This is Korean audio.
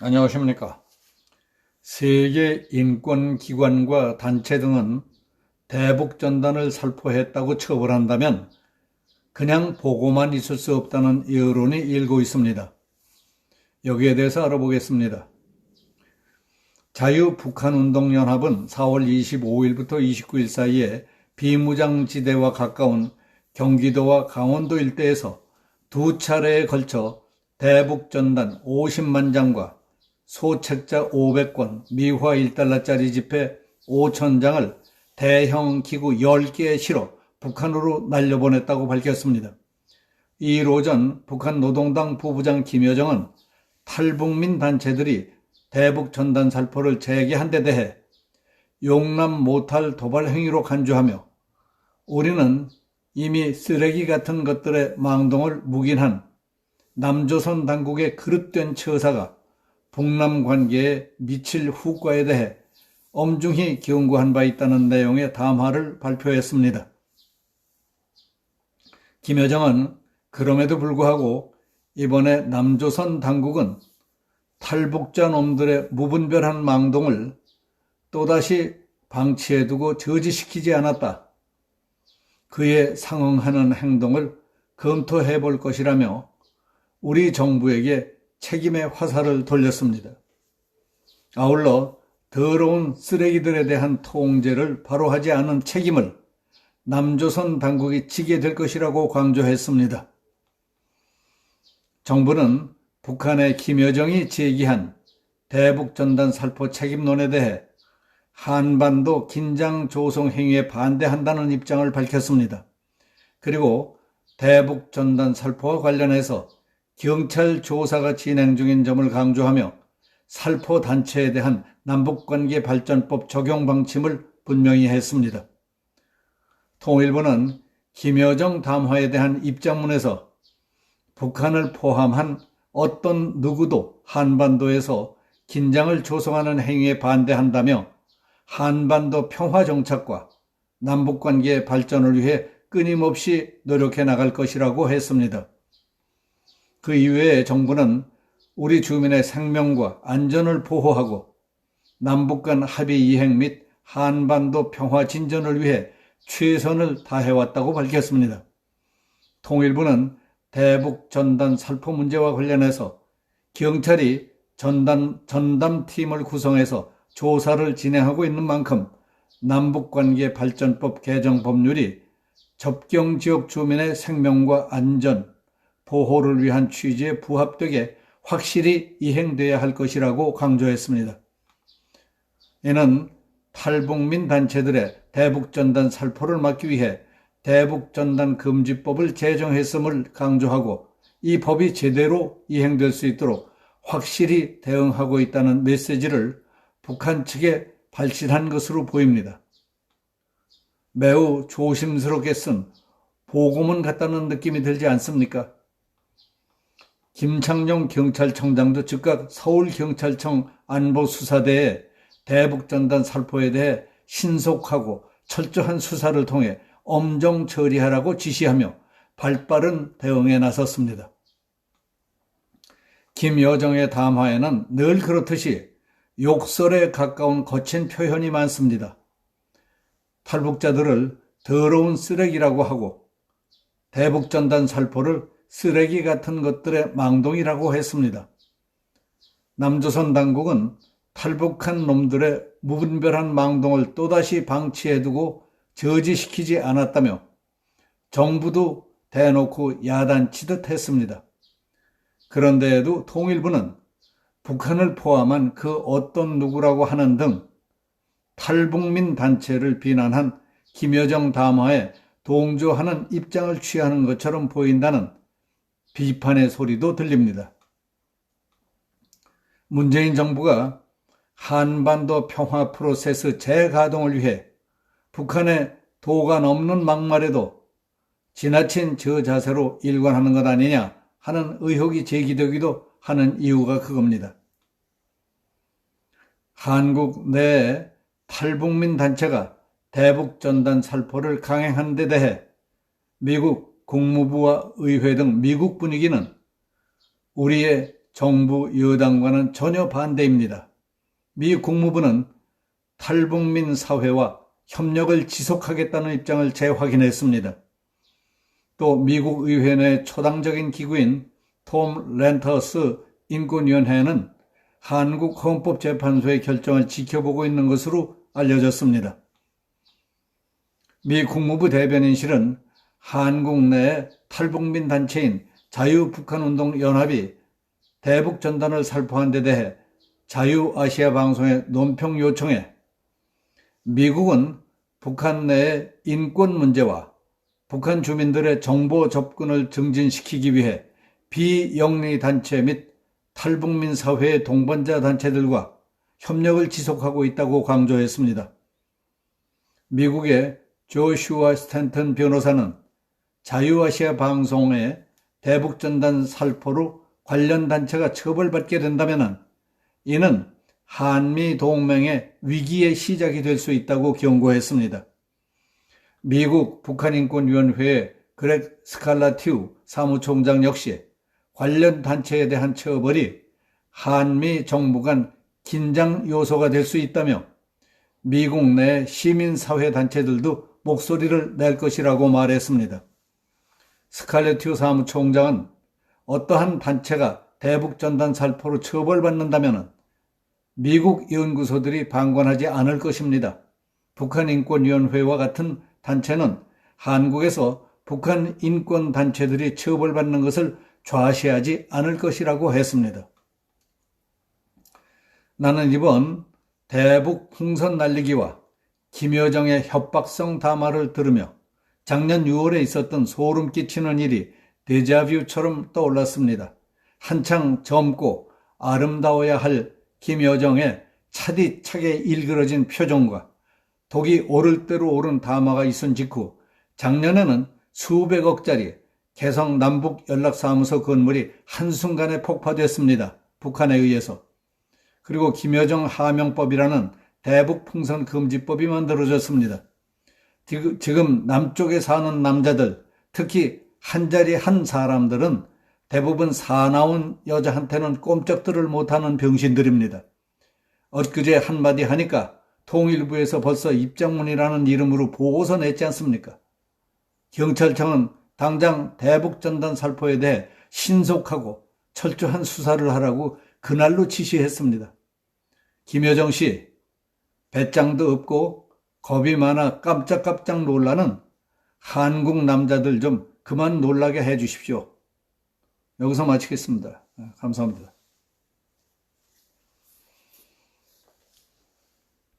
안녕하십니까. 세계 인권기관과 단체 등은 대북전단을 살포했다고 처벌한다면 그냥 보고만 있을 수 없다는 여론이 일고 있습니다. 여기에 대해서 알아보겠습니다. 자유북한운동연합은 4월 25일부터 29일 사이에 비무장지대와 가까운 경기도와 강원도 일대에서 두 차례에 걸쳐 대북전단 50만 장과 소책자 500권, 미화 1달러짜리 지폐 5,000장을 대형 기구 10개에 실어 북한으로 날려보냈다고 밝혔습니다. 2일 오전 북한 노동당 부부장 김여정은 탈북민 단체들이 대북 전단 살포를 재개한 데 대해 용납 못할 도발 행위로 간주하며 우리는 이미 쓰레기 같은 것들의 망동을 묵인한 남조선 당국의 그릇된 처사가 북남 관계에 미칠 후과에 대해 엄중히 경고한 바 있다는 내용의 담화를 발표했습니다. 김여정은 그럼에도 불구하고 이번에 남조선 당국은 탈북자 놈들의 무분별한 망동을 또다시 방치해두고 저지시키지 않았다. 그에 상응하는 행동을 검토해 볼 것이라며 우리 정부에게 책임의 화살을 돌렸습니다. 아울러 더러운 쓰레기들에 대한 통제를 바로 하지 않은 책임을 남조선 당국이 지게 될 것이라고 강조했습니다. 정부는 북한의 김여정이 제기한 대북전단 살포 책임론에 대해 한반도 긴장 조성 행위에 반대한다는 입장을 밝혔습니다. 그리고 대북전단 살포와 관련해서 경찰 조사가 진행 중인 점을 강조하며 살포 단체에 대한 남북관계 발전법 적용 방침을 분명히 했습니다. 통일부는 김여정 담화에 대한 입장문에서 북한을 포함한 어떤 누구도 한반도에서 긴장을 조성하는 행위에 반대한다며 한반도 평화 정착과 남북관계 발전을 위해 끊임없이 노력해 나갈 것이라고 했습니다. 그 이외에 정부는 우리 주민의 생명과 안전을 보호하고 남북 간 합의 이행 및 한반도 평화 진전을 위해 최선을 다해왔다고 밝혔습니다. 통일부는 대북 전단 살포 문제와 관련해서 경찰이 전담팀을 구성해서 조사를 진행하고 있는 만큼 남북관계 발전법 개정 법률이 접경지역 주민의 생명과 안전, 보호를 위한 취지에 부합되게 확실히 이행돼야 할 것이라고 강조했습니다. 이는 탈북민 단체들의 대북전단 살포를 막기 위해 대북전단 금지법을 제정했음을 강조하고 이 법이 제대로 이행될 수 있도록 확실히 대응하고 있다는 메시지를 북한 측에 발신한 것으로 보입니다. 매우 조심스럽게 쓴 보고문 같다는 느낌이 들지 않습니까? 김창룡 경찰청장도 즉각 서울경찰청 안보수사대에 대북전단 살포에 대해 신속하고 철저한 수사를 통해 엄정 처리하라고 지시하며 발빠른 대응에 나섰습니다. 김여정의 담화에는 늘 그렇듯이 욕설에 가까운 거친 표현이 많습니다. 탈북자들을 더러운 쓰레기라고 하고 대북전단 살포를 쓰레기 같은 것들의 망동이라고 했습니다. 남조선 당국은 탈북한 놈들의 무분별한 망동을 또다시 방치해두고 저지시키지 않았다며 정부도 대놓고 야단치듯 했습니다. 그런데에도 통일부는 북한을 포함한 그 어떤 누구라고 하는 등 탈북민 단체를 비난한 김여정 담화에 동조하는 입장을 취하는 것처럼 보인다는 비판의 소리도 들립니다. 문재인 정부가 한반도 평화 프로세스 재가동을 위해 북한의 도가 넘는 막말에도 지나친 저자세로 일관하는 것 아니냐 하는 의혹이 제기되기도 하는 이유가 그겁니다. 한국 내에 탈북민 단체가 대북전단 살포를 강행한 데 대해 미국 국무부와 의회 등 미국 분위기는 우리의 정부 여당과는 전혀 반대입니다. 미 국무부는 탈북민 사회와 협력을 지속하겠다는 입장을 재확인했습니다. 또 미국 의회 내 초당적인 기구인 톰 렌터스 인권위원회는 한국 헌법재판소의 결정을 지켜보고 있는 것으로 알려졌습니다. 미 국무부 대변인실은 한국 내 탈북민 단체인 자유북한운동연합이 대북전단을 살포한 데 대해 자유아시아 방송의 논평 요청에 미국은 북한 내의 인권 문제와 북한 주민들의 정보 접근을 증진시키기 위해 비영리 단체 및 탈북민 사회의 동반자 단체들과 협력을 지속하고 있다고 강조했습니다. 미국의 조슈아 스탠턴 변호사는 자유아시아 방송의 대북전단 살포로 관련 단체가 처벌받게 된다면 이는 한미 동맹의 위기의 시작이 될 수 있다고 경고했습니다. 미국 북한인권위원회의 그렉 스칼라티우 사무총장 역시 관련 단체에 대한 처벌이 한미 정부 간 긴장 요소가 될 수 있다며 미국 내 시민사회 단체들도 목소리를 낼 것이라고 말했습니다. 스칼라티우 사무총장은 어떠한 단체가 대북전단 살포로 처벌받는다면 미국 연구소들이 방관하지 않을 것입니다. 북한인권위원회와 같은 단체는 한국에서 북한 인권단체들이 처벌받는 것을 좌시하지 않을 것이라고 했습니다. 나는 이번 대북 풍선 날리기와 김여정의 협박성 담화를 들으며 작년 6월에 있었던 소름 끼치는 일이 데자뷰처럼 떠올랐습니다. 한창 젊고 아름다워야 할 김여정의 차디차게 일그러진 표정과 독이 오를 대로 오른 담화가 있은 직후 작년에는 수백억짜리 개성 남북연락사무소 건물이 한순간에 폭파됐습니다. 북한에 의해서. 그리고 김여정 하명법이라는 대북풍선 금지법이 만들어졌습니다. 지금 남쪽에 사는 남자들, 특히 한자리 한 사람들은 대부분 사나운 여자한테는 꼼짝들을 못하는 병신들입니다. 엊그제 한마디 하니까 통일부에서 벌써 입장문이라는 이름으로 보고서 냈지 않습니까? 경찰청은 당장 대북전단 살포에 대해 신속하고 철저한 수사를 하라고 그날로 지시했습니다. 김여정 씨, 배짱도 없고 겁이 많아 깜짝깜짝 놀라는 한국 남자들 좀 그만 놀라게 해주십시오. 여기서 마치겠습니다. 감사합니다.